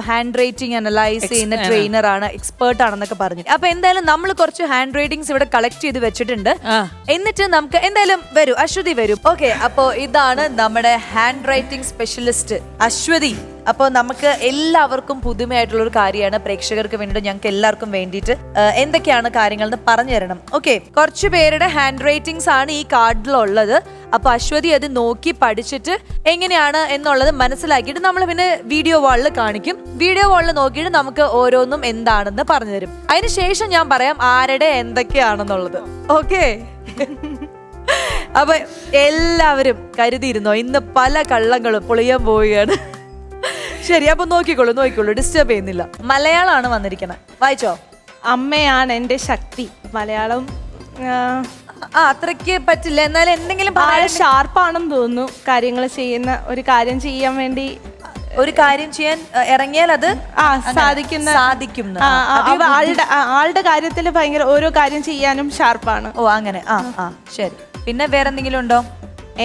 Hand writing analyse ചെയ്യുന്ന trainer ആണ്, expert ആണെന്നൊക്കെ പറഞ്ഞു. അപ്പൊ എന്തായാലും നമ്മൾ കുറച്ച് ഹാൻഡ് റൈറ്റിംഗ്സ് ഇവിടെ കളക്ട് ചെയ്ത് വെച്ചിട്ടുണ്ട്. എന്നിട്ട് നമുക്ക് എന്തായാലും വരൂ, അശ്വതി വരൂ. ഓക്കെ, അപ്പോ ഇതാണ് നമ്മുടെ ഹാൻഡ് റൈറ്റിംഗ് സ്പെഷ്യലിസ്റ്റ് അശ്വതി. അപ്പോൾ നമുക്ക് എല്ലാവർക്കും പുതുമയായിട്ടുള്ള ഒരു കാര്യമാണ്, പ്രേക്ഷകർക്ക് വേണ്ടിയിട്ട് ഞങ്ങൾക്ക് എല്ലാവർക്കും വേണ്ടിയിട്ട് എന്തൊക്കെയാണ് കാര്യങ്ങൾ എന്ന് പറഞ്ഞു തരണം. ഓക്കെ, കുറച്ച് പേരുടെ ഹാൻഡ് റൈറ്റിംഗ്സ് ആണ് ഈ കാർഡിലുള്ളത്. അപ്പൊ അശ്വതി അത് നോക്കി പഠിച്ചിട്ട് എങ്ങനെയാണ് എന്നുള്ളത് മനസ്സിലാക്കിയിട്ട് നമ്മൾ പിന്നെ വീഡിയോ വാളിൽ കാണിക്കും. വീഡിയോ വാളിൽ നോക്കിയിട്ട് നമുക്ക് ഓരോന്നും എന്താണെന്ന് പറഞ്ഞു തരും. അതിനുശേഷം ഞാൻ പറയാം ആരുടെ എന്തൊക്കെയാണെന്നുള്ളത്. ഓക്കെ, അപ്പൊ എല്ലാവരും കരുതിയിരുന്നോ, ഇന്ന് പല കള്ളങ്ങളും പൊളിയാൻ പോവുകയാണ്. ശരി, അപ്പൊ നോക്കിക്കോളൂ, ഡിസ്റ്റർബ് ചെയ്യുന്നില്ല. മലയാളമാണ് വന്നിരിക്കുന്നത്, വായിച്ചോ. അമ്മയാണ് എന്റെ ശക്തി. മലയാളം അത്രയ്ക്ക് പറ്റില്ല, എന്നാലും എന്തെങ്കിലും ഷാർപ്പാണെന്ന് തോന്നുന്നു. കാര്യങ്ങൾ ചെയ്യുന്ന ഒരു കാര്യം ചെയ്യാൻ വേണ്ടി, ഒരു കാര്യം ചെയ്യാൻ ഇറങ്ങിയാൽ അത് സാധിക്കും. ആളുടെ കാര്യത്തിൽ ഭയങ്കര ഓരോ കാര്യം ചെയ്യാനും ഷാർപ്പാണ്. ഓ അങ്ങനെ, ശരി. പിന്നെ വേറെന്തെങ്കിലും ഉണ്ടോ?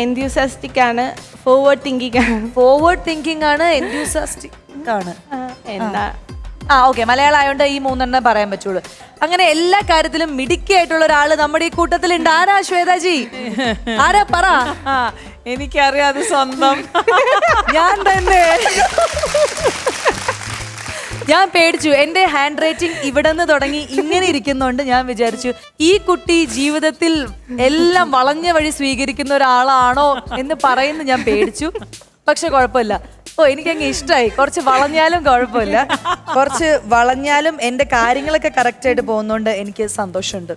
എൻത്യൂസിയാസ്റ്റിക് ആണ്, ഫോർവേഡ് തിങ്കിങ് ആണ്, എൻത്യൂസിയാസ്റ്റിക് ആണ്. എന്താ ഓക്കെ, മലയാളം ആയതുകൊണ്ട് ഈ മൂന്നെണ്ണം പറയാൻ പറ്റുള്ളൂ. അങ്ങനെ എല്ലാ കാര്യത്തിലും മിടുക്കിയായിട്ടുള്ള ഒരാള് നമ്മുടെ ഈ കൂട്ടത്തിലുണ്ട്. ആരാ ശ്വേതാജി? ആരാ പറ. എനിക്കറിയാതെ സ്വന്തം ഞാൻ തന്നെ. ഞാൻ പേടിച്ചു. എന്റെ ഹാൻഡ് റൈറ്റിംഗ് ഇവിടെ നിന്ന് തുടങ്ങി ഇങ്ങനെ ഇരിക്കുന്നോണ്ട് ഞാൻ വിചാരിച്ചു ഈ കുട്ടി ജീവിതത്തിൽ എല്ലാം വളഞ്ഞ വഴി സ്വീകരിക്കുന്ന ഒരാളാണോ എന്ന് പറയുന്നു ഞാൻ പേടിച്ചു. പക്ഷെ കുഴപ്പമില്ല. എനിക്കങ്ങ് ഇഷ്ടമായി. കുറച്ച് വളഞ്ഞാലും കുഴപ്പമില്ല, കുറച്ച് വളഞ്ഞാലും എന്റെ കാര്യങ്ങളൊക്കെ കറക്റ്റ് ആയിട്ട് പോകുന്നോണ്ട് എനിക്ക് സന്തോഷമുണ്ട്.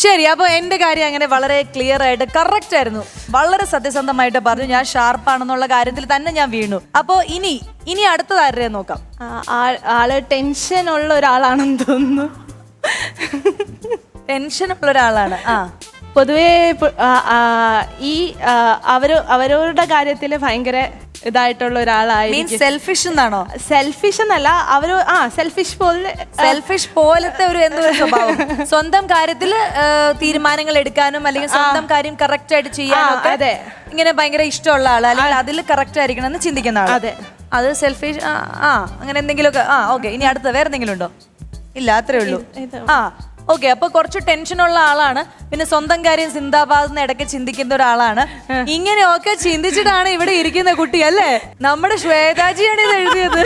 ശരി, അപ്പൊ എന്റെ കാര്യം അങ്ങനെ വളരെ ക്ലിയർ ആയിട്ട് കറക്റ്റ് ആയിരുന്നു. വളരെ സത്യസന്ധമായിട്ട് പറഞ്ഞു. ഞാൻ ഷാർപ്പാണെന്നുള്ള കാര്യത്തിൽ തന്നെ ഞാൻ വീണു. അപ്പൊ ഇനി അടുത്തതാരെ നോക്കാം. ആള് ടെൻഷൻ ഉള്ള ഒരാളാണെന്ന് തോന്നുന്നു. ടെൻഷൻ ഉള്ള ഒരാളാണ്. പൊതുവേ ഈ അവരവരുടെ കാര്യത്തിൽ ഭയങ്കര ഇതായിട്ടുള്ള ഒരാളായിരിക്കും. സെൽഫിഷ് എന്നാണോ? സെൽഫിഷ് എന്നല്ല, സെൽഫിഷ് പോലത്തെ ഒരു എന്തൊരു സ്വഭാവം. സ്വന്തം കാര്യത്തിൽ തീരുമാനങ്ങൾ എടുക്കാനും അല്ലെങ്കിൽ സ്വന്തം കാര്യം കറക്റ്റ് ആയിട്ട് ചെയ്യാനും അതെ, ഇങ്ങനെ ഭയങ്കര ഇഷ്ടമുള്ള ആള്, അല്ലെങ്കിൽ അതിൽ കറക്റ്റ് ആയിരിക്കണം എന്ന് ചിന്തിക്കുന്ന ആള്. അതെ, അത് സെൽഫിഷ്. അങ്ങനെ എന്തെങ്കിലുമൊക്കെ. ഓക്കെ, ഇനി അടുത്ത വേറെ എന്തെങ്കിലും ഉണ്ടോ? ഇല്ല, അത്രേ ഉള്ളൂ. ഓക്കെ, അപ്പൊ കുറച്ച് ടെൻഷനുള്ള ആളാണ്. പിന്നെ സ്വന്തം കാര്യം സിന്ദാബാദ് എന്ന് ഇടയ്ക്ക് ചിന്തിക്കുന്ന ഒരാളാണ്. ഇങ്ങനെയൊക്കെ ചിന്തിച്ചിട്ടാണ് ഇവിടെ ഇരിക്കുന്ന കുട്ടി, അല്ലേ? നമ്മുടെ ശ്വേതാജിയാണ് ഇത് എഴുതിയത്.